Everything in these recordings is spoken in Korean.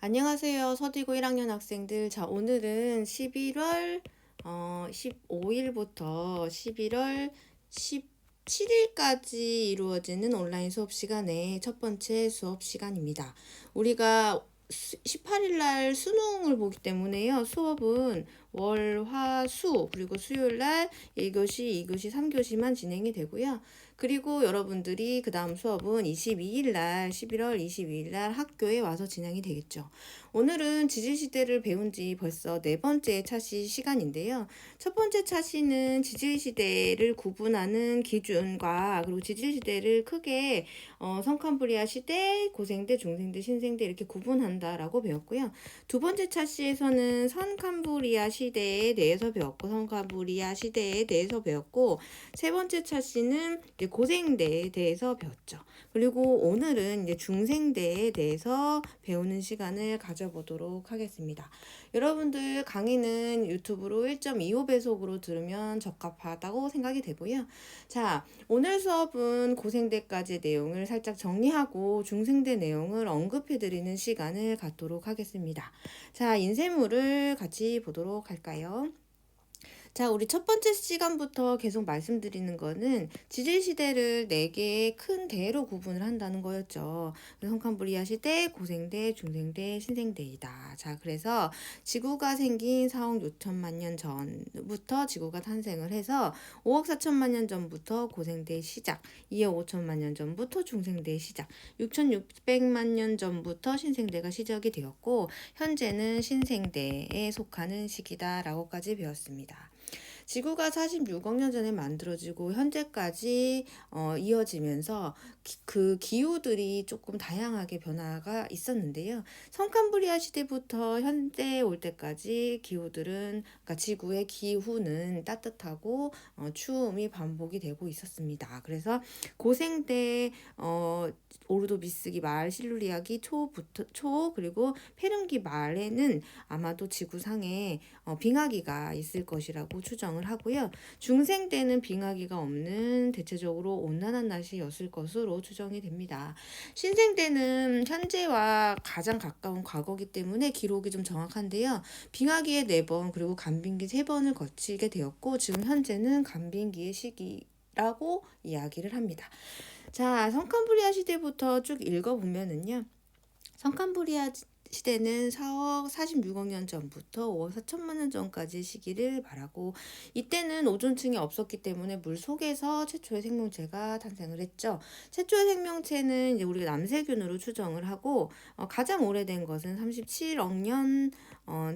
안녕하세요. 서디고 1학년 학생들. 자, 오늘은 11월 15일부터 11월 17일까지 이루어지는 온라인 수업 시간의 첫 번째 수업 시간입니다. 우리가 18일 날 수능을 보기 때문에요. 수업은 월, 화, 수, 그리고 수요일 날 1교시, 2교시, 3교시만 진행이 되고요. 그리고 여러분들이 그 다음 수업은 22일 날, 11월 22일 날 학교에 와서 진행이 되겠죠. 오늘은 지질시대를 배운 지 벌써 네 번째 차시 시간인데요. 첫 번째 차시는 지질시대를 구분하는 기준과 그리고 지질시대를 크게 성캄브리아 시대, 고생대, 중생대, 신생대 이렇게 구분한다라고 배웠고요. 두 번째 차시에서는 선캄브리아 시대에 대해서 배웠고 선캄브리아 시대에 대해서 배웠고 세 번째 차시는 이제 고생대에 대해서 배웠죠. 그리고 오늘은 이제 중생대에 대해서 배우는 시간을 가져보도록 하겠습니다. 여러분들 강의는 유튜브로 1.25배속으로 들으면 적합하다고 생각이 되고요. 자, 오늘 수업은 고생대까지의 내용을 살짝 정리하고 중생대 내용을 언급해드리는 시간을 갖도록 하겠습니다. 자, 인쇄물을 같이 보도록 할까요? 자, 우리 첫 번째 시간부터 계속 말씀드리는 거는 지질시대를 4개의 큰 대로 구분을 한다는 거였죠. 성캄브리아 시대, 고생대, 중생대, 신생대이다. 자, 그래서 지구가 생긴 4억 6천만 년 전부터 지구가 탄생을 해서 5억 4천만 년 전부터 고생대의 시작, 2억 5천만 년 전부터 중생대의 시작, 6,600만 년 전부터 신생대가 시작이 되었고 현재는 신생대에 속하는 시기다라고까지 배웠습니다. 지구가 46억 년 전에 만들어지고 현재까지 이어지면서 그 기후들이 조금 다양하게 변화가 있었는데요. 성캄브리아 시대부터 현대 올 때까지 기후들은 그러니까 지구의 기후는 따뜻하고 추움이 반복이 되고 있었습니다. 그래서 고생대 오르도비스기 말 실루리아기 초 그리고 페름기 말에는 아마도 지구상에 빙하기가 있을 것이라고 추정을 하고요. 중생 때는 빙하기가 없는 대체적으로 온난한 날씨였을 것으로 추정이 됩니다. 신생 때는 현재와 가장 가까운 과거기 때문에 기록이 좀 정확한데요. 빙하기에 4번 그리고 간빙기 3번을 거치게 되었고 지금 현재는 간빙기의 시기라고 이야기를 합니다. 자, 성캄브리아 시대부터 쭉 읽어보면은요. 성캄브리아 시대는 4억 46억 년 전부터 5억 4천만 년 전까지의 시기를 말하고 이때는 오존층이 없었기 때문에 물 속에서 최초의 생명체가 탄생을 했죠. 최초의 생명체는 이제 우리가 남세균으로 추정을 하고 가장 오래된 것은 37억 년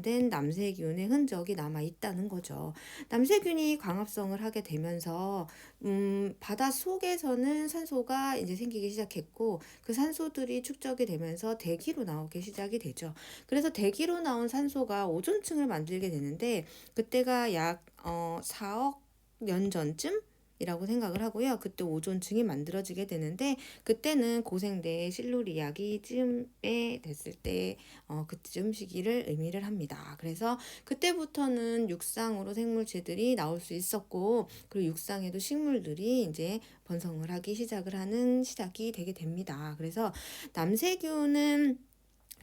된 남세균의 흔적이 남아 있다는 거죠. 남세균이 광합성을 하게 되면서 바다 속에서는 산소가 이제 생기기 시작했고 그 산소들이 축적이 되면서 대기로 나오기 시작이 되죠. 그래서 대기로 나온 산소가 오존층을 만들게 되는데 그때가 약 4억 년 전쯤 이라고 생각을 하고요. 그때 오존층이 만들어지게 되는데 그때는 고생대 실루리아기쯤에 됐을 때 그쯤 시기를 의미를 합니다. 그래서 그때부터는 육상으로 생물체들이 나올 수 있었고 그리고 육상에도 식물들이 이제 번성을 하기 시작을 하는 시작이 되게 됩니다. 그래서 남세균은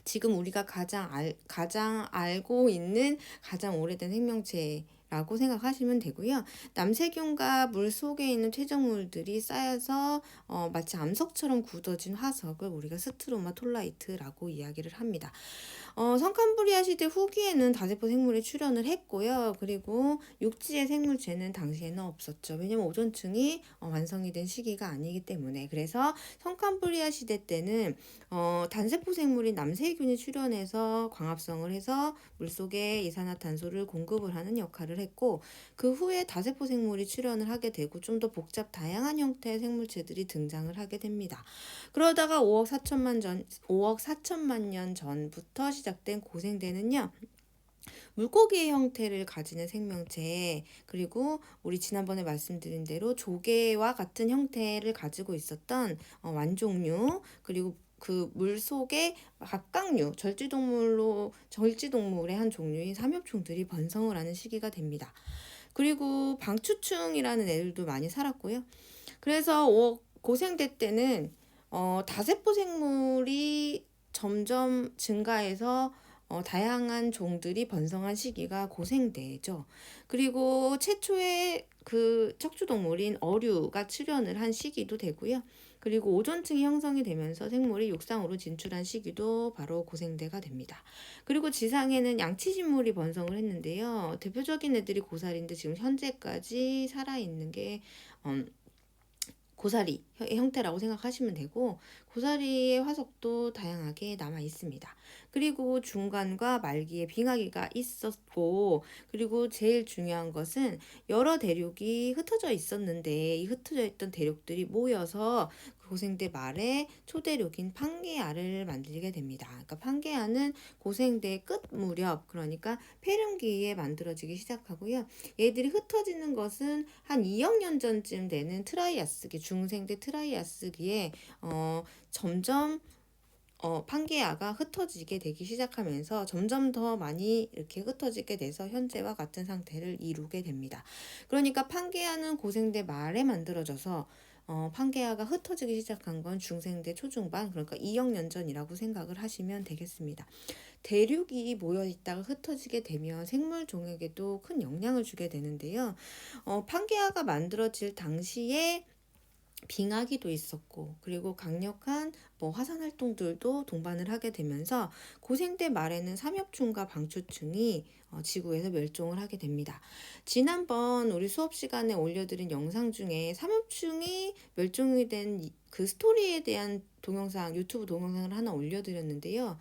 지금 우리가 가장 알고 있는 가장 오래된 생명체 라고 생각하시면 되고요. 남세균과 물 속에 있는 퇴적물들이 쌓여서 마치 암석처럼 굳어진 화석을 우리가 스트로마톨라이트라고 이야기를 합니다. 성캄브리아 시대 후기에는 다세포 생물이 출현을 했고요. 그리고 육지의 생물체는 당시에는 없었죠. 왜냐면 오존층이 완성이 된 시기가 아니기 때문에. 그래서 성캄브리아 시대 때는 단세포 생물인 남세균이 출현해서 광합성을 해서 물속에 이산화탄소를 공급을 하는 역할을 했고 그 후에 다세포 생물이 출현을 하게 되고 좀 더 복잡 다양한 형태의 생물체들이 등장을 하게 됩니다. 그러다가 5억 4천만 년 전부터 시작된 고생대는요. 물고기의 형태를 가지는 생명체 그리고 우리 지난번에 말씀드린 대로 조개와 같은 형태를 가지고 있었던 완종류 그리고 그 물속의 갑각류 절지동물의 한 종류인 삼엽충들이 번성을 하는 시기가 됩니다. 그리고 방추충이라는 애들도 많이 살았고요. 그래서 고생대 때는 다세포 생물이 점점 증가해서 다양한 종들이 번성한 시기가 고생대죠. 그리고 최초의 그 척추동물인 어류가 출현을 한 시기도 되고요. 그리고 오존층이 형성이 되면서 생물이 육상으로 진출한 시기도 바로 고생대가 됩니다. 그리고 지상에는 양치식물이 번성을 했는데요. 대표적인 애들이 고사리인데 지금 현재까지 살아있는 게 고사리 형태라고 생각하시면 되고, 고사리의 화석도 다양하게 남아 있습니다. 그리고 중간과 말기에 빙하기가 있었고, 그리고 제일 중요한 것은 여러 대륙이 흩어져 있었는데 이 흩어져 있던 대륙들이 모여서 고생대 말에 초대륙인 판게아를 만들게 됩니다. 그러니까 판게아는 고생대 끝 무렵, 그러니까 폐륜기에 만들어지기 시작하고요. 얘들이 흩어지는 것은 한 2억 년 전쯤 되는 트라이아스기, 중생대 트라이아스기에 점점 판게아가 흩어지게 되기 시작하면서 점점 더 많이 이렇게 흩어지게 돼서 현재와 같은 상태를 이루게 됩니다. 그러니까 판게아는 고생대 말에 만들어져서 판게아가 흩어지기 시작한 건 중생대 초중반, 그러니까 2억 년 전이라고 생각을 하시면 되겠습니다. 대륙이 모여 있다가 흩어지게 되면 생물 종에게도 큰 영향을 주게 되는데요. 판게아가 만들어질 당시에 빙하기도 있었고, 그리고 강력한 화산 활동들도 동반을 하게 되면서 고생대 말에는 삼엽충과 방추충이 지구에서 멸종을 하게 됩니다. 지난번 우리 수업 시간에 올려드린 영상 중에 삼엽충이 멸종이 된 그 스토리에 대한 동영상, 유튜브 동영상을 하나 올려드렸는데요.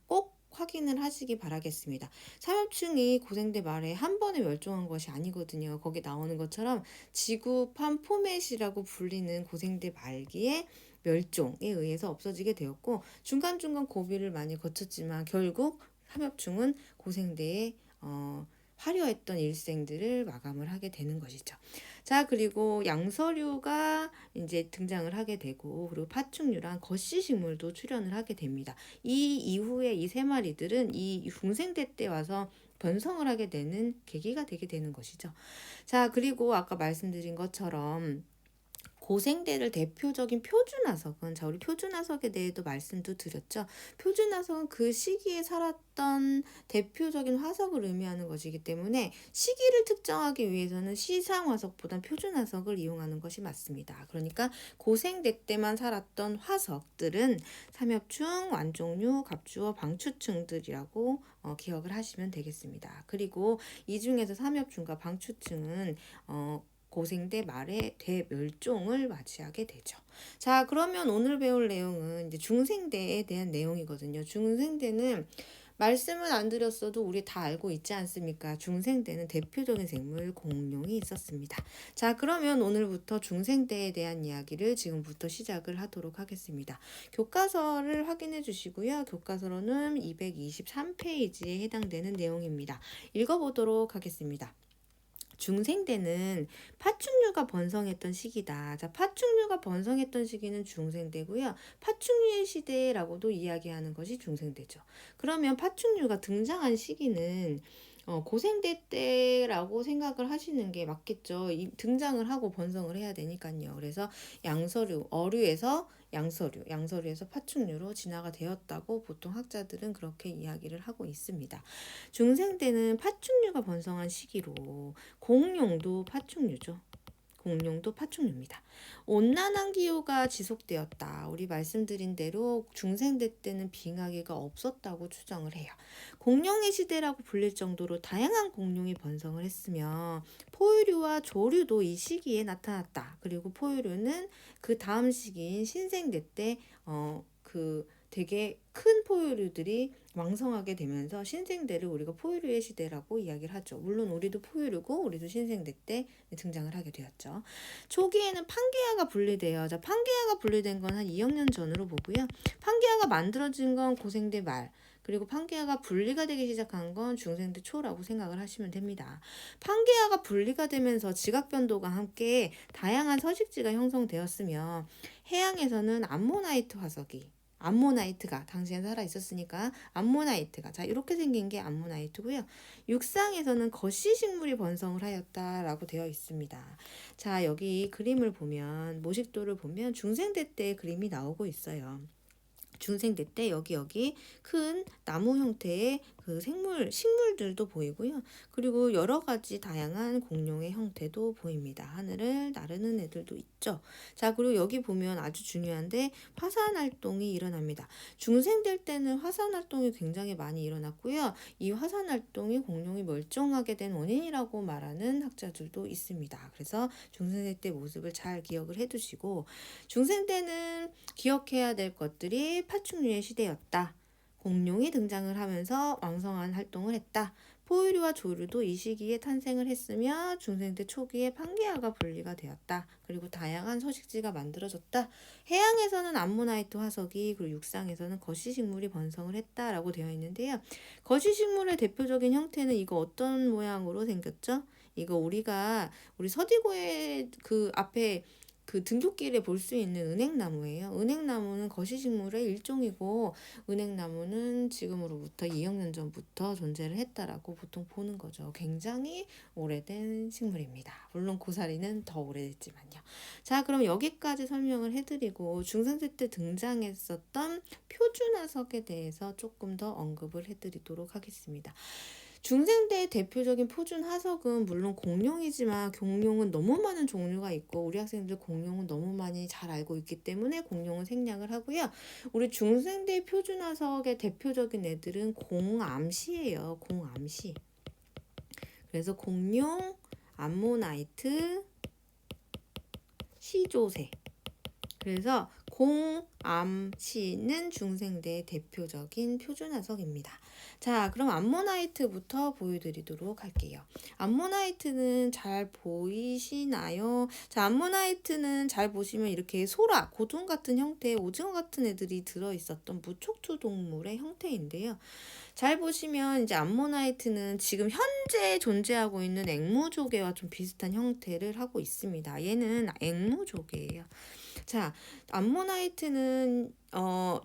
꼭 확인을 하시기 바라겠습니다. 삼엽충이 고생대 말에 한 번에 멸종한 것이 아니거든요. 거기 나오는 것처럼 지구판 포맷이라고 불리는 고생대 말기에 멸종에 의해서 없어지게 되었고, 중간중간 고비를 많이 거쳤지만 결국 삼엽충은 고생대에 화려했던 일생들을 마감을 하게 되는 것이죠. 자, 그리고 양서류가 이제 등장을 하게 되고, 그리고 파충류랑 거시식물도 출현을 하게 됩니다. 이 이후에 이 세 마리들은 이 중생대 때 와서 번성을 하게 되는 계기가 되게 되는 것이죠. 자, 그리고 아까 말씀드린 것처럼 고생대를 대표적인 표준화석은, 자, 우리 표준화석에 대해도 말씀도 드렸죠. 표준화석은 그 시기에 살았던 대표적인 화석을 의미하는 것이기 때문에 시기를 특정하기 위해서는 시상화석보단 표준화석을 이용하는 것이 맞습니다. 그러니까 고생대 때만 살았던 화석들은 삼엽충, 완종류, 갑주어, 방추충들이라고 기억을 하시면 되겠습니다. 그리고 이 중에서 삼엽충과 방추충은 고생대 말에 대멸종을 맞이하게 되죠. 자, 그러면 오늘 배울 내용은 이제 중생대에 대한 내용이거든요. 중생대는 말씀은 안 드렸어도 우리 다 알고 있지 않습니까? 중생대는 대표적인 생물 공룡이 있었습니다. 자, 그러면 오늘부터 중생대에 대한 이야기를 지금부터 시작을 하도록 하겠습니다. 교과서를 확인해 주시고요. 교과서로는 223페이지에 해당되는 내용입니다. 읽어보도록 하겠습니다. 중생대는 파충류가 번성했던 시기다. 자, 파충류가 번성했던 시기는 중생대고요. 파충류의 시대라고도 이야기하는 것이 중생대죠. 그러면 파충류가 등장한 시기는 고생대 때라고 생각을 하시는 게 맞겠죠. 등장을 하고 번성을 해야 되니까요. 그래서 양서류, 어류에서 양서류에서 파충류로 진화가 되었다고 보통 학자들은 그렇게 이야기를 하고 있습니다. 중생대는 파충류가 번성한 시기로, 공룡도 파충류죠. 공룡도 파충류입니다. 온난한 기후가 지속되었다. 우리 말씀드린 대로 중생대 때는 빙하기가 없었다고 추정을 해요. 공룡의 시대라고 불릴 정도로 다양한 공룡이 번성을 했으며 포유류와 조류도 이 시기에 나타났다. 그리고 포유류는 그 다음 시기인 신생대 때 되게 큰 포유류들이 왕성하게 되면서 신생대를 우리가 포유류의 시대라고 이야기를 하죠. 물론 우리도 포유류고 우리도 신생대 때 등장을 하게 되었죠. 초기에는 판게아가 분리돼요. 자, 판게아가 분리된 건 한 2억 년 전으로 보고요. 판게아가 만들어진 건 고생대 말, 그리고 판게아가 분리가 되기 시작한 건 중생대 초라고 생각을 하시면 됩니다. 판게아가 분리가 되면서 지각 변도가 함께 다양한 서식지가 형성되었으며 해양에서는 암모나이트가 당시에 살아 있었으니까 암모나이트가, 자, 이렇게 생긴 게 암모나이트고요. 육상에서는 거시식물이 번성을 하였다라고 되어 있습니다. 자, 여기 그림을 보면, 모식도를 보면 중생대 때의 그림이 나오고 있어요. 중생대 때 여기 큰 나무 형태의 그 식물들도 보이고요. 그리고 여러 가지 다양한 공룡의 형태도 보입니다. 하늘을 나르는 애들도 있죠. 자, 그리고 여기 보면 아주 중요한데 화산 활동이 일어납니다. 중생될 때는 화산 활동이 굉장히 많이 일어났고요. 이 화산 활동이 공룡이 멀쩡하게 된 원인이라고 말하는 학자들도 있습니다. 그래서 중생대 때 모습을 잘 기억을 해두시고, 중생 때는 기억해야 될 것들이 파충류의 시대였다. 공룡이 등장을 하면서 왕성한 활동을 했다. 포유류와 조류도 이 시기에 탄생을 했으며 중생대 초기에 판게아가 분리가 되었다. 그리고 다양한 서식지가 만들어졌다. 해양에서는 암모나이트 화석이, 그리고 육상에서는 거시식물이 번성을 했다라고 되어 있는데요. 거시식물의 대표적인 형태는 이거 어떤 모양으로 생겼죠? 이거 우리 서디고의 그 앞에 그 등굣길에 볼 수 있는 은행나무예요. 은행나무는 거시식물의 일종이고, 은행나무는 지금으로부터 2억 년 전부터 존재를 했다라고 보통 보는 거죠. 굉장히 오래된 식물입니다. 물론 고사리는 더 오래됐지만요. 자, 그럼 여기까지 설명을 해드리고 중생대 때 등장했었던 표준화석에 대해서 조금 더 언급을 해드리도록 하겠습니다. 중생대의 대표적인 표준 화석은 물론 공룡이지만 공룡은 너무 많은 종류가 있고, 우리 학생들 공룡은 너무 많이 잘 알고 있기 때문에 공룡은 생략을 하고요. 우리 중생대 표준 화석의 대표적인 애들은 공암시예요. 공암시. 그래서 공룡, 암모나이트, 시조새. 그래서 공암시는 중생대의 대표적인 표준화석입니다. 자, 그럼 암모나이트부터 보여드리도록 할게요. 암모나이트는 잘 보이시나요? 자, 암모나이트는 잘 보시면 이렇게 소라, 고둥 같은 형태의 오징어 같은 애들이 들어있었던 무척추 동물의 형태인데요. 잘 보시면 이제 암모나이트는 지금 현재 존재하고 있는 앵무조개와 좀 비슷한 형태를 하고 있습니다. 얘는 앵무조개예요. 자, 암모나이트는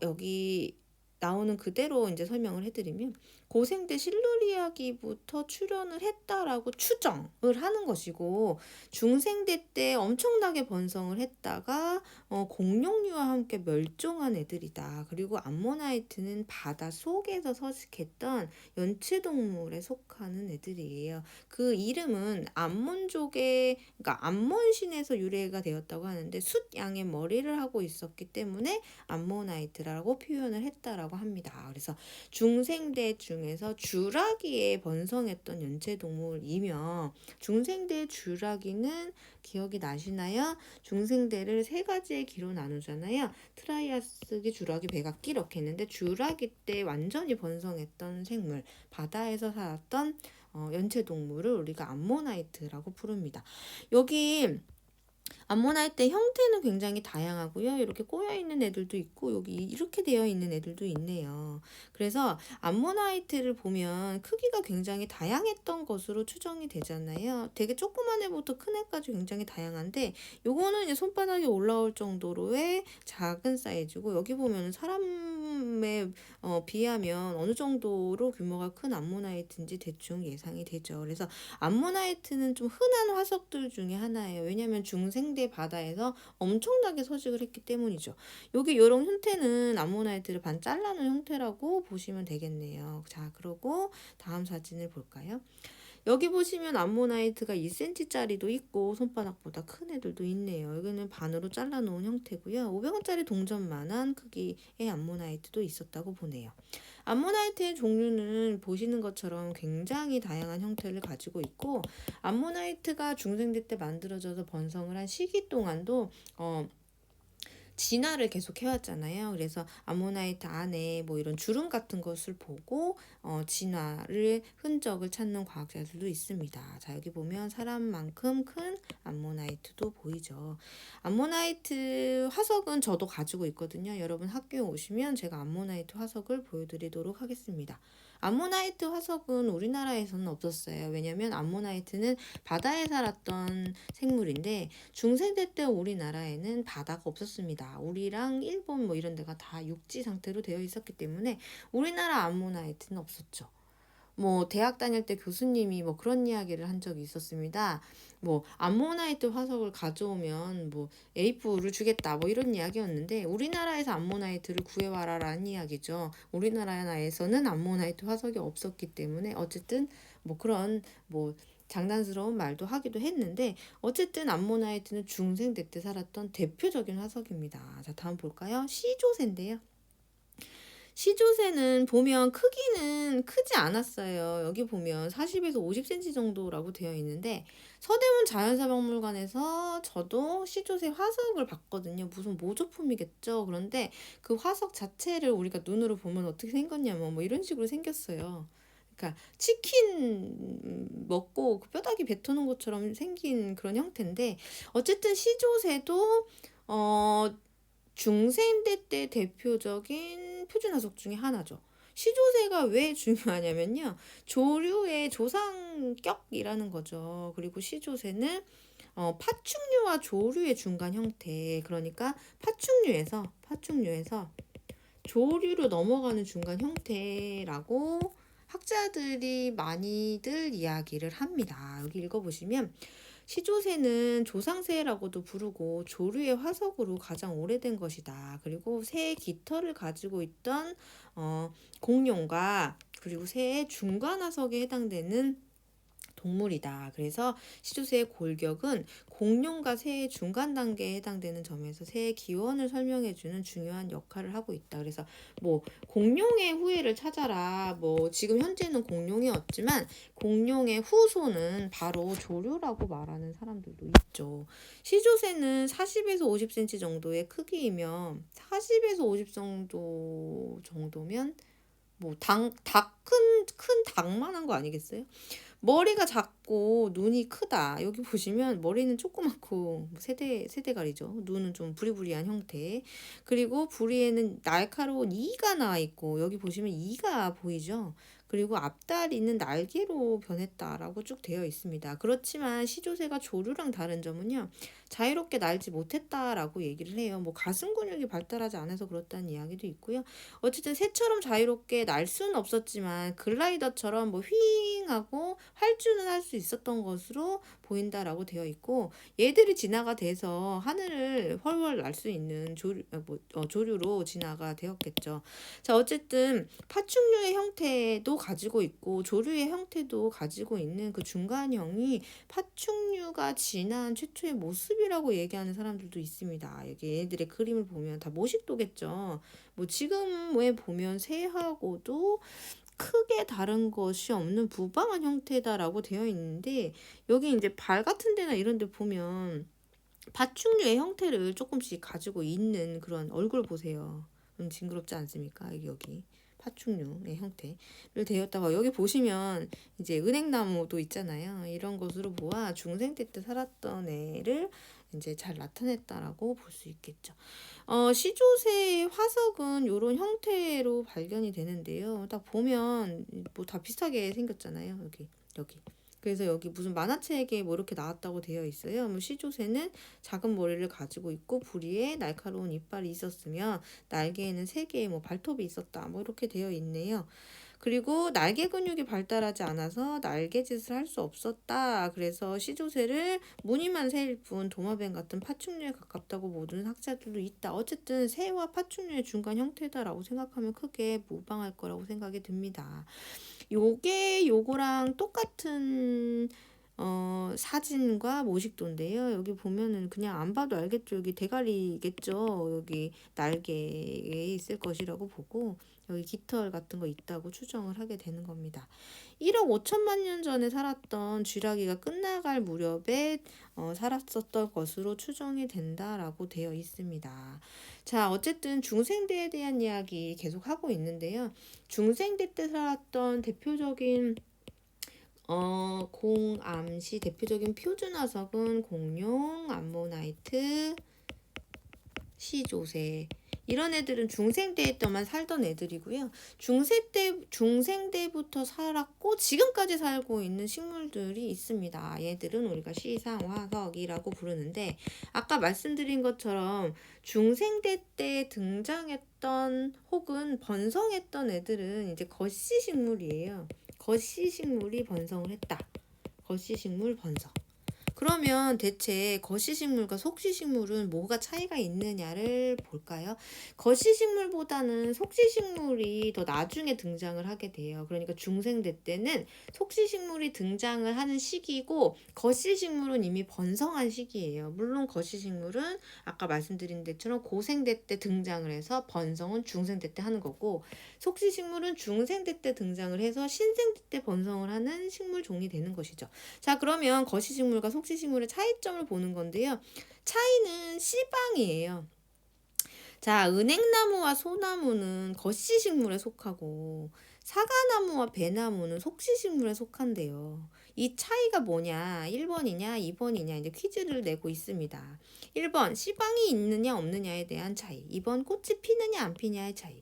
여기 나오는 그대로 이제 설명을 해드리면, 고생대 실루리아기부터 출현을 했다라고 추정을 하는 것이고, 중생대 때 엄청나게 번성을 했다가 공룡류와 함께 멸종한 애들이다. 그리고 암모나이트는 바다 속에서 서식했던 연체동물에 속하는 애들이에요. 그 이름은 암몬족의, 그러니까 암몬신에서 유래가 되었다고 하는데, 숫양의 머리를 하고 있었기 때문에 암모나이트라고 표현을 했다라고 합니다. 그래서 중생대 중에서 주라기에 번성했던 연체동물이며, 중생대 주라기는 기억이 나시나요? 중생대를 세 가지의 기로 나누잖아요. 트라이아스기, 주라기, 백악기 이렇게 했는데, 주라기 때 완전히 번성했던 생물, 바다에서 살았던 연체동물을 우리가 암모나이트라고 부릅니다. 여기 암모나이트 형태는 굉장히 다양하고요. 이렇게 꼬여있는 애들도 있고, 여기 이렇게 되어 있는 애들도 있네요. 그래서 암모나이트를 보면 크기가 굉장히 다양했던 것으로 추정이 되잖아요. 되게 조그만 애부터 큰 애까지 굉장히 다양한데, 요거는 이제 손바닥에 올라올 정도로의 작은 사이즈고, 여기 보면 사람에 비하면 어느 정도로 규모가 큰 암모나이트인지 대충 예상이 되죠. 그래서 암모나이트는 좀 흔한 화석들 중에 하나예요. 왜냐하면 중생대 바다에서 엄청나게 서식을 했기 때문이죠. 여기 이런 형태는 암모나이트를 반 잘라놓은 형태라고 보시면 되겠네요. 자, 그러고 다음 사진을 볼까요? 여기 보시면 암모나이트가 2cm짜리도 있고 손바닥보다 큰 애들도 있네요. 여기는 반으로 잘라놓은 형태고요. 500원짜리 동전만한 크기의 암모나이트도 있었다고 보네요. 암모나이트의 종류는 보시는 것처럼 굉장히 다양한 형태를 가지고 있고, 암모나이트가 중생대 때 만들어져서 번성을 한 시기 동안도 진화를 계속 해왔잖아요. 그래서 암모나이트 안에 뭐 이런 주름 같은 것을 보고 진화를 흔적을 찾는 과학자들도 있습니다. 자, 여기 보면 사람만큼 큰 암모나이트도 보이죠. 암모나이트 화석은 저도 가지고 있거든요. 여러분 학교에 오시면 제가 암모나이트 화석을 보여드리도록 하겠습니다. 암모나이트 화석은 우리나라에서는 없었어요. 왜냐면 암모나이트는 바다에 살았던 생물인데, 중생대 때 우리나라에는 바다가 없었습니다. 우리랑 일본 뭐 이런 데가 다 육지 상태로 되어 있었기 때문에 우리나라 암모나이트는 없었죠. 뭐 대학 다닐 때 교수님이 뭐 그런 이야기를 한 적이 있었습니다. 뭐 암모나이트 화석을 가져오면 뭐 에이프를 주겠다 뭐 이런 이야기였는데 우리나라에서 암모나이트를 구해와라라는 이야기죠. 우리나라에서는 암모나이트 화석이 없었기 때문에 어쨌든 뭐 그런 뭐 장난스러운 말도 하기도 했는데 어쨌든 암모나이트는 중생대 때 살았던 대표적인 화석입니다. 자, 다음 볼까요? 시조새인데요. 시조새는 보면 크기는 크지 않았어요. 여기 보면 40에서 50cm 정도라고 되어 있는데 서대문 자연사박물관에서 저도 시조새 화석을 봤거든요. 무슨 모조품이겠죠. 그런데 그 화석 자체를 우리가 눈으로 보면 어떻게 생겼냐면 뭐 이런 식으로 생겼어요. 그러니까 치킨 먹고 그 뼈다귀 뱉어놓은 것처럼 생긴 그런 형태인데 어쨌든 시조새도 어 중생대 때 대표적인 표준화석 중에 하나죠. 시조새가 왜 중요하냐면요. 조류의 조상격이라는 거죠. 그리고 시조새는 파충류와 조류의 중간 형태. 그러니까 파충류에서 조류로 넘어가는 중간 형태라고 학자들이 많이들 이야기를 합니다. 여기 읽어보시면 시조새는 조상새라고도 부르고 조류의 화석으로 가장 오래된 것이다. 그리고 새의 깃털을 가지고 있던 공룡과 그리고 새의 중간화석에 해당되는 동물이다. 그래서 시조새의 골격은 공룡과 새의 중간 단계에 해당되는 점에서 새의 기원을 설명해주는 중요한 역할을 하고 있다. 그래서 뭐 공룡의 후예를 찾아라. 뭐 지금 현재는 공룡이 없지만 공룡의 후손은 바로 조류라고 말하는 사람들도 있죠. 시조새는 40에서 50cm 정도의 크기이며 40에서 50 정도면 뭐 큰 닭만한 거 아니겠어요? 머리가 작고 눈이 크다. 여기 보시면 머리는 조그맣고 세대가리죠. 눈은 좀 부리부리한 형태. 그리고 부리에는 날카로운 이가 나와 있고 여기 보시면 이가 보이죠. 그리고 앞다리는 날개로 변했다라고 쭉 되어 있습니다. 그렇지만 시조새가 조류랑 다른 점은요. 자유롭게 날지 못했다라고 얘기를 해요. 뭐 가슴 근육이 발달하지 않아서 그렇다는 이야기도 있고요. 어쨌든 새처럼 자유롭게 날 수는 없었지만 글라이더처럼 뭐 휘잉하고 활주는 할 수 있었던 것으로 보인다라고 되어 있고 얘들이 진화가 돼서 하늘을 훨훨 날 수 있는 조류로 진화가 되었겠죠. 자, 어쨌든 파충류의 형태도 가지고 있고 조류의 형태도 가지고 있는 그 중간형이 파충류가 진화한 최초의 모습이라고 얘기하는 사람들도 있습니다. 여기 얘들의 그림을 보면 다 모식도겠죠. 뭐 지금에 보면 새하고도 크게 다른 것이 없는 무방한 형태다라고 되어 있는데 여기 이제 발 같은 데나 이런 데 보면 파충류의 형태를 조금씩 가지고 있는 그런 얼굴 보세요. 징그럽지 않습니까? 여기 파충류의 형태를 되었다가 여기 보시면 이제 은행나무도 있잖아요. 이런 것으로 보아 중생대 때 살았던 애를 이제 잘 나타냈다라고 볼 수 있겠죠. 시조새 화석은 이런 형태로 발견이 되는데요. 딱 보면 뭐 다 비슷하게 생겼잖아요. 여기. 그래서 여기 무슨 만화책에 뭐 이렇게 나왔다고 되어 있어요. 뭐 시조새는 작은 머리를 가지고 있고 부리에 날카로운 이빨이 있었으며 날개에는 3개의 뭐 발톱이 있었다. 뭐 이렇게 되어 있네요. 그리고 날개 근육이 발달하지 않아서 날개짓을 할 수 없었다. 그래서 시조새를 무늬만 새일 뿐 도마뱀 같은 파충류에 가깝다고 보는 학자들도 있다. 어쨌든 새와 파충류의 중간 형태다라고 생각하면 크게 무방할 거라고 생각이 듭니다. 요거랑 똑같은 사진과 모식도인데요. 여기 보면은 그냥 안 봐도 알겠죠. 여기 대가리겠죠. 여기 날개에 있을 것이라고 보고 여기 깃털 같은 거 있다고 추정을 하게 되는 겁니다. 1억 5천만 년 전에 살았던 쥐라기가 끝나갈 무렵에 살았었던 것으로 추정이 된다라고 되어 있습니다. 자, 어쨌든 중생대에 대한 이야기 계속 하고 있는데요. 중생대 때 살았던 대표적인 공암시 대표적인 표준화석은 공룡, 암모나이트, 시조새 이런 애들은 중생대 때만 살던 애들이고요. 중생대부터 살았고 지금까지 살고 있는 식물들이 있습니다. 얘들은 우리가 시상화석이라고 부르는데 아까 말씀드린 것처럼 중생대 때 등장했던 혹은 번성했던 애들은 이제 거시식물이에요. 거시식물이 번성을 했다. 거시식물 번성. 그러면 대체 거시식물과 속시식물은 뭐가 차이가 있느냐를 볼까요? 거시식물보다는 속시식물이 더 나중에 등장을 하게 돼요. 그러니까 중생대 때는 속시식물이 등장을 하는 시기고 거시식물은 이미 번성한 시기예요. 물론 거시식물은 아까 말씀드린 데처럼 고생대 때 등장을 해서 번성은 중생대 때 하는 거고, 속시식물은 중생대 때 등장을 해서 신생대 때 번성을 하는 식물 종이 되는 것이죠. 자, 그러면 거시식물과 속시식물의 차이점을 보는 건데요. 차이는 씨방이에요. 자, 은행나무와 소나무는 거시식물에 속하고 사과나무와 배나무는 속시식물에 속한대요. 이 차이가 뭐냐? 1번이냐, 2번이냐 이제 퀴즈를 내고 있습니다. 1번, 씨방이 있느냐 없느냐에 대한 차이. 2번, 꽃이 피느냐 안 피냐의 차이.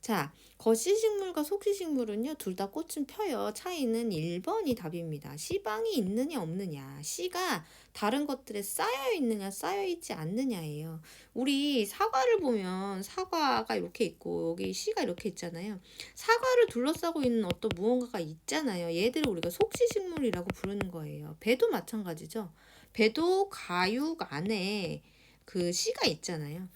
자, 거시식물과 속시식물은요, 둘 다 꽃은 펴요. 차이는 1번이 답입니다. 씨방이 있느냐 없느냐. 씨가 다른 것들에 쌓여 있느냐 쌓여 있지 않느냐예요. 우리 사과를 보면 사과가 이렇게 있고 여기 씨가 이렇게 있잖아요. 사과를 둘러싸고 있는 어떤 무언가가 있잖아요. 얘들을 우리가 속시식물이라고 부르는 거예요. 배도 마찬가지죠. 배도 가육 안에 그 씨가 있잖아요.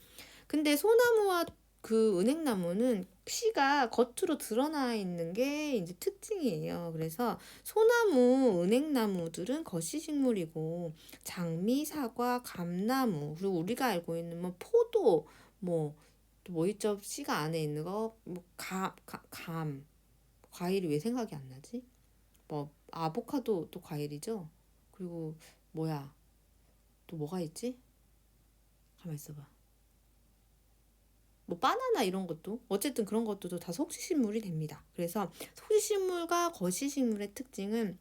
근데 소나무와 그 은행나무는 씨가 겉으로 드러나 있는 게 이제 특징이에요. 그래서 소나무, 은행나무들은 거시식물이고 장미, 사과, 감나무, 그리고 우리가 알고 있는 뭐 포도, 뭐 또 뭐 있죠? 씨가 안에 있는 거, 뭐 감, 과일이 왜 생각이 안 나지? 뭐 아보카도 또 과일이죠. 그리고 뭐야? 또 뭐가 있지? 가만 있어봐. 뭐 바나나 이런 것도 어쨌든 그런 것들도 다 속시식물이 됩니다. 그래서 속시식물과 거시식물의 특징은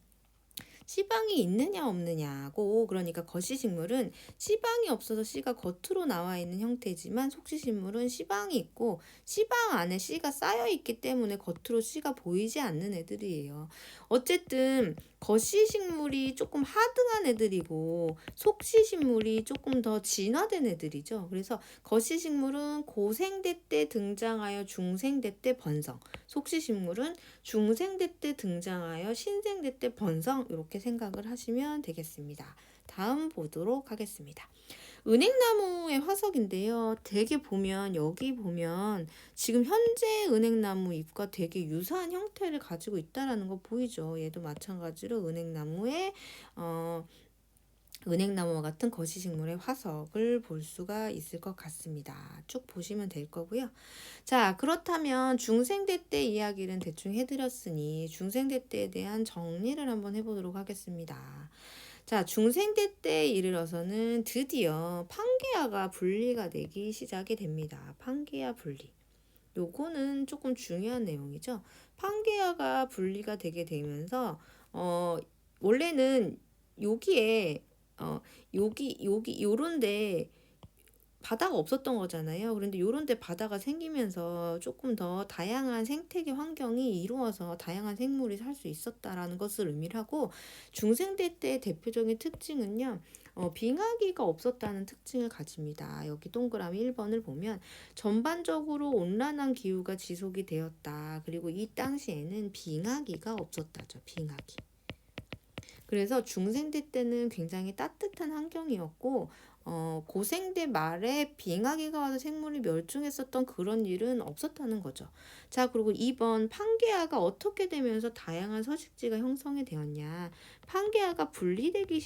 씨방이 있느냐 없느냐고. 그러니까 거시식물은 씨방이 없어서 씨가 겉으로 나와 있는 형태지만 속시식물은 씨방이 있고 씨방 안에 씨가 쌓여 있기 때문에 겉으로 씨가 보이지 않는 애들이에요. 어쨌든 거시식물이 조금 하등한 애들이고 속시식물이 조금 더 진화된 애들이죠. 그래서 거시식물은 고생대 때 등장하여 중생대 때 번성, 속시식물은 중생대 때 등장하여 신생대 때 번성, 이렇게 생각을 하시면 되겠습니다. 다음 보도록 하겠습니다. 은행나무의 화석인데요. 되게 보면 여기 보면 지금 현재 은행나무 잎과 되게 유사한 형태를 가지고 있다라는 거 보이죠. 얘도 마찬가지로 은행나무와 같은 거시식물의 화석을 볼 수가 있을 것 같습니다. 쭉 보시면 될 거고요. 자, 그렇다면 중생대 때 이야기는 대충 해드렸으니 중생대 때에 대한 정리를 한번 해보도록 하겠습니다. 자, 중생대 때에 이르러서는 드디어 판게아가 분리가 되기 시작이 됩니다. 판게아 분리. 요거는 조금 중요한 내용이죠. 판게아가 분리가 되게 되면서 원래는 여기에 요런데 바다가 없었던 거잖아요. 그런데 요런데 바다가 생기면서 조금 더 다양한 생태계 환경이 이루어서 다양한 생물이 살 수 있었다라는 것을 의미를 하고, 중생대 때의 대표적인 특징은요, 빙하기가 없었다는 특징을 가집니다. 여기 동그라미 1번을 보면 전반적으로 온난한 기후가 지속이 되었다. 그리고 이 당시에는 빙하기가 없었다죠. 빙하기. 그래서 중생대 때는 굉장히 따뜻한 환경이었고, 고생대 말에 빙하기가 와서 생물이 멸종했었던 그런 일은 없었다는 거죠. 자, 그리고 2번 판게아가 어떻게 되면서 다양한 서식지가 형성이 되었냐. 판게아가 분리되기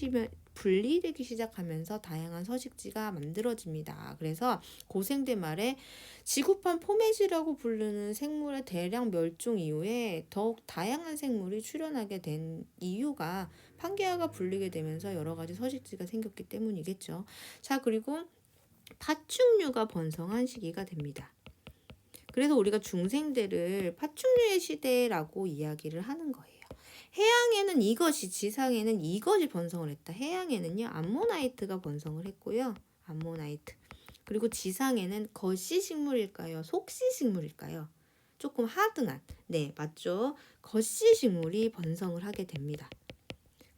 시작하면서 다양한 서식지가 만들어집니다. 그래서 고생대 말에 지구판 포메지라고 부르는 생물의 대량 멸종 이후에 더욱 다양한 생물이 출현하게 된 이유가 판게아가 분리게 되면서 여러 가지 서식지가 생겼기 때문이겠죠. 자, 그리고 파충류가 번성한 시기가 됩니다. 그래서 우리가 중생대를 파충류의 시대라고 이야기를 하는 거예요. 해양에는 이것이, 지상에는 이것이 번성을 했다. 해양에는요, 암모나이트가 번성을 했고요. 암모나이트. 그리고 지상에는 거시식물일까요? 속시식물일까요? 조금 하등한, 네, 맞죠? 거시식물이 번성을 하게 됩니다.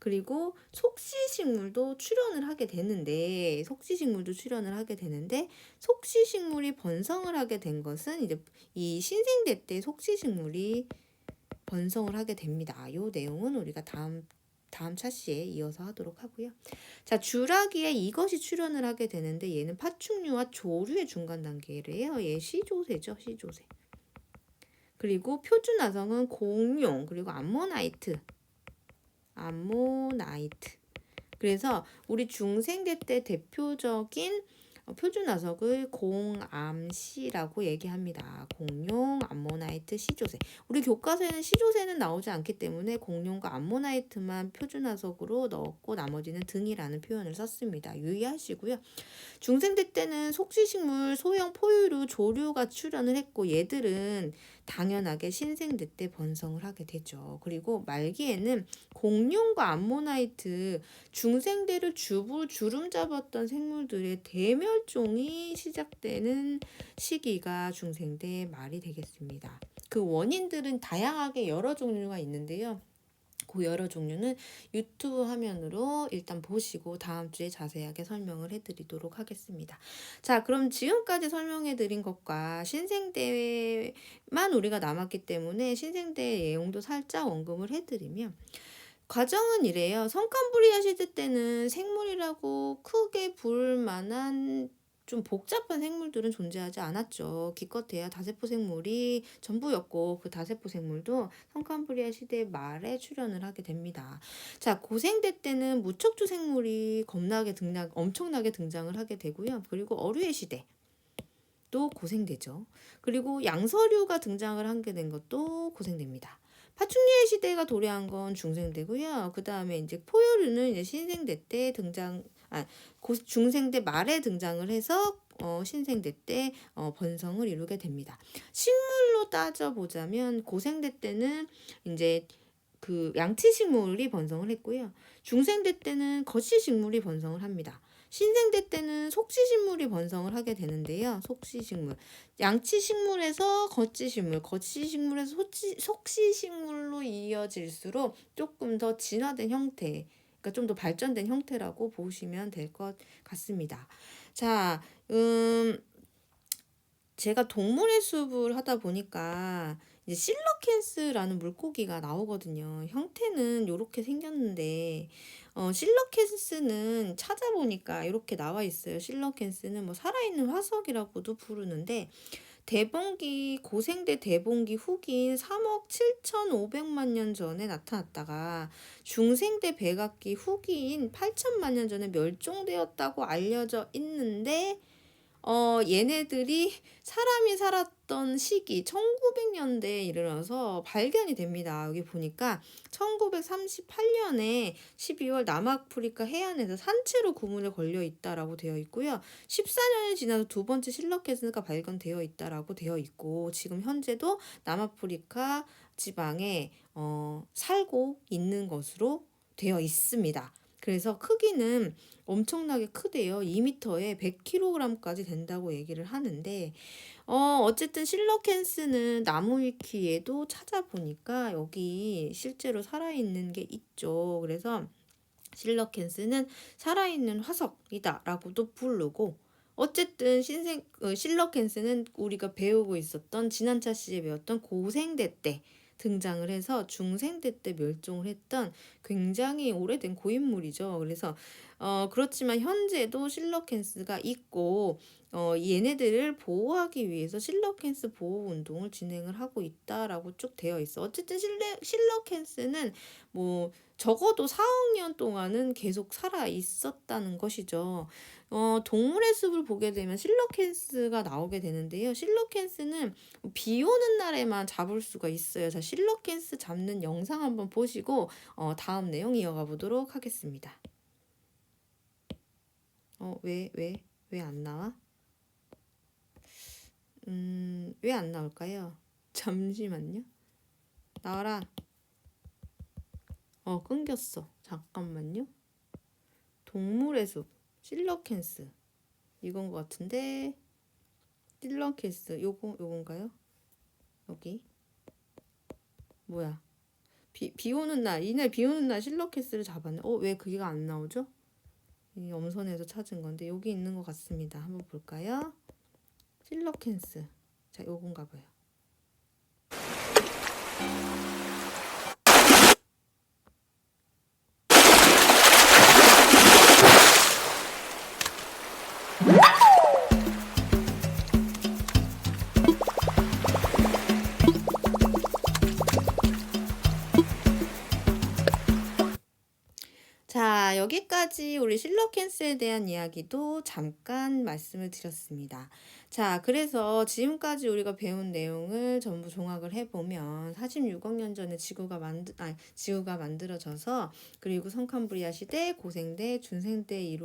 그리고 속시식물도 출현을 하게 되는데 속시식물이 번성을 하게 된 것은 이제 이 신생대 때 속시식물이 번성을 하게 됩니다. 요 내용은 우리가 다음 차시에 이어서 하도록 하고요. 자, 주라기에 이것이 출현을 하게 되는데 얘는 파충류와 조류의 중간 단계래요. 얘 시조새죠, 시조새. 그리고 표준화성은 공룡, 그리고 암모나이트. 그래서 우리 중생대 때 대표적인 표준화석을 공암시라고 얘기합니다. 공룡, 암모나이트, 시조새. 우리 교과서에는 시조새는 나오지 않기 때문에 공룡과 암모나이트만 표준화석으로 넣었고 나머지는 등이라는 표현을 썼습니다. 유의하시고요. 중생대 때는 속시식물, 소형 포유류, 조류가 출현을 했고 얘들은 당연하게 신생대 때 번성을 하게 되죠. 그리고 말기에는 공룡과 암모나이트, 중생대를 주름 잡았던 생물들의 대멸종이 시작되는 시기가 중생대 말이 되겠습니다. 그 원인들은 다양하게 여러 종류가 있는데요. 그 여러 종류는 유튜브 화면으로 일단 보시고 다음 주에 자세하게 설명을 해드리도록 하겠습니다. 자, 그럼 지금까지 설명해드린 것과 신생대만 우리가 남았기 때문에 신생대 내용도 살짝 언급을 해드리면 과정은 이래요. 성캄브리아 시대 때는 생물이라고 크게 부를 만한 좀 복잡한 생물들은 존재하지 않았죠. 기껏해야 다세포 생물이 전부였고 그 다세포 생물도 성캄브리아 시대 말에 출현을 하게 됩니다. 자, 고생대 때는 무척주 생물이 엄청나게 등장을 하게 되고요. 그리고 어류의 시대 또 고생되죠. 그리고 양서류가 등장을 하게 된 것도 고생됩니다. 파충류의 시대가 도래한 건 중생대고요. 그 다음에 이제 포유류는 이제 신생대 때 중생대 말에 등장을 해서 신생대 때 번성을 이루게 됩니다. 식물로 따져보자면 고생대 때는 이제 그 양치식물이 번성을 했고요. 중생대 때는 거치식물이 번성을 합니다. 신생대 때는 속시식물이 번성을 하게 되는데요. 속시식물. 양치식물에서 거치식물, 거치식물에서 속시식물로 이어질수록 조금 더 진화된 형태, 그러니까 좀 더 발전된 형태라고 보시면 될 것 같습니다. 자, 제가 동물의 숲을 하다 보니까 이제 실러캔스라는 물고기가 나오거든요. 형태는 이렇게 생겼는데 실러캔스는 찾아보니까 이렇게 나와 있어요. 실러캔스는 뭐 살아있는 화석이라고도 부르는데 고생대 대봉기 후기인 3억 7,500만 년 전에 나타났다가 중생대 백악기 후기인 8천만 년 전에 멸종되었다고 알려져 있는데 얘네들이 사람이 살았던 시기 1900년대에 이르러서 발견이 됩니다. 여기 보니까 1938년에 12월 남아프리카 해안에서 산채로 구문에 걸려 있다라고 되어 있고요. 14년이 지나서 두 번째 실러캐스가 발견되어 있다라고 되어 있고 지금 현재도 남아프리카 지방에 살고 있는 것으로 되어 있습니다. 그래서 크기는 엄청나게 크대요. 2m에 100kg까지 된다고 얘기를 하는데 어쨌든 실러캔스는 나무위키에도 찾아보니까 여기 실제로 살아있는 게 있죠. 그래서 실러캔스는 살아있는 화석이다 라고도 부르고 어쨌든 실러캔스는 우리가 배우고 있었던 지난 차시에 배웠던 고생대 때 등장을 해서 중생대 때 멸종을 했던 굉장히 오래된 고인물이죠. 그래서 그렇지만 현재도 실러캔스가 있고 얘네들을 보호하기 위해서 실러캔스 보호 운동을 진행을 하고 있다라고 쭉 되어 있어. 어쨌든 실러캔스는 뭐 적어도 4억 년 동안은 계속 살아 있었다는 것이죠. 동물의 숲을 보게 되면 실러캔스가 나오게 되는데요. 실러캔스는 비 오는 날에만 잡을 수가 있어요. 자, 실러캔스 잡는 영상 한번 보시고 다음 내용 이어가 보도록 하겠습니다. 왜 안 나와? 왜 안 나올까요? 잠시만요. 나와라. 끊겼어. 잠깐만요. 동물의 숲. 실러캔스. 이건 것 같은데. 실러캔스. 요건가요? 여기. 뭐야. 비 오는 날. 이날 비 오는 날 실러캔스를 잡았네. 왜 그게 안 나오죠? 이 엄선에서 찾은 건데 여기 있는 것 같습니다. 한번 볼까요? 실러캔스. 자, 요건가 봐요. 여기까지 우리 실러캔스에 대한 이야기도 잠깐 말씀을 드렸습니다. 자, 그래서 지금까지 우리가 배운 내용을 전부 종합을 해보면 46억 년 전에 지구가 만들어져서 그리고 성캄브리아 시대, 고생대, 중생대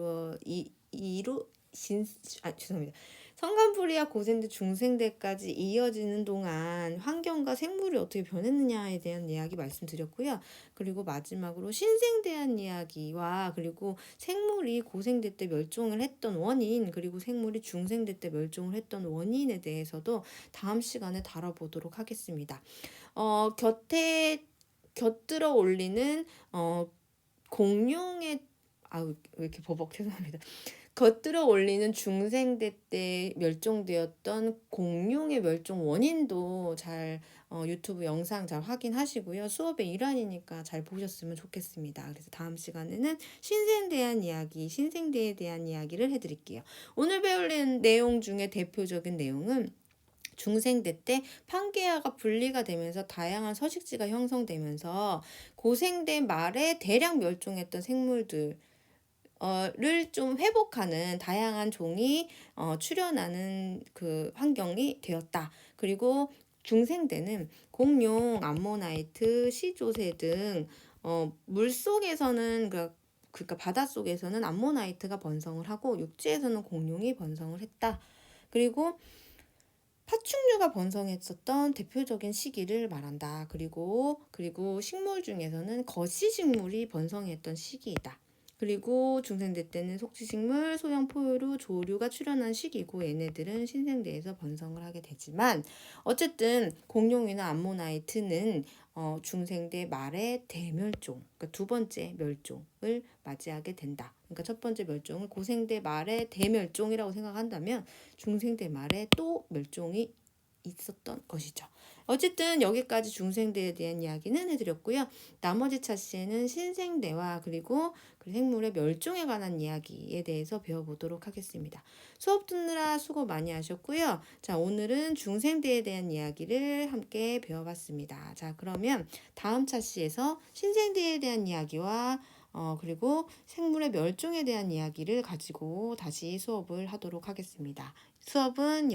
죄송합니다. 성캄브리아 고생대 중생대까지 이어지는 동안 환경과 생물이 어떻게 변했느냐에 대한 이야기 말씀드렸고요. 그리고 마지막으로 신생대한 이야기와 그리고 생물이 고생대 때 멸종을 했던 원인, 그리고 생물이 중생대 때 멸종을 했던 원인에 대해서도 다음 시간에 다뤄보도록 하겠습니다. 곁들어 올리는 공룡의 왜 이렇게 죄송합니다. 겉들어 올리는 중생대 때 멸종되었던 공룡의 멸종 원인도 잘 유튜브 영상 잘 확인하시고요. 수업의 일환이니까 잘 보셨으면 좋겠습니다. 그래서 다음 시간에는 신생대에 대한 이야기를 해드릴게요. 오늘 배울 내용 중에 대표적인 내용은 중생대 때 판게아가 분리가 되면서 다양한 서식지가 형성되면서 고생대 말에 대량 멸종했던 생물들 를 좀 회복하는 다양한 종이 출현하는 그 환경이 되었다. 그리고 중생대는 공룡, 암모나이트, 시조새 등 물속에서는 그러니까 바닷속에서는 암모나이트가 번성을 하고 육지에서는 공룡이 번성을 했다. 그리고 파충류가 번성했었던 대표적인 시기를 말한다. 그리고 식물 중에서는 거시식물이 번성했던 시기이다. 그리고 중생대 때는 속지식물, 소형 포유류, 조류가 출현한 시기고 얘네들은 신생대에서 번성을 하게 되지만 어쨌든 공룡이나 암모나이트는 중생대 말의 대멸종, 그러니까 두 번째 멸종을 맞이하게 된다. 그러니까 첫 번째 멸종을 고생대 말의 대멸종이라고 생각한다면 중생대 말에 또 멸종이 있었던 것이죠. 어쨌든 여기까지 중생대에 대한 이야기는 해드렸고요. 나머지 차시에는 신생대와 그리고 그 생물의 멸종에 관한 이야기에 대해서 배워보도록 하겠습니다. 수업 듣느라 수고 많이 하셨고요. 자, 오늘은 중생대에 대한 이야기를 함께 배워봤습니다. 자, 그러면 다음 차시에서 신생대에 대한 이야기와 그리고 생물의 멸종에 대한 이야기를 가지고 다시 수업을 하도록 하겠습니다. 수업은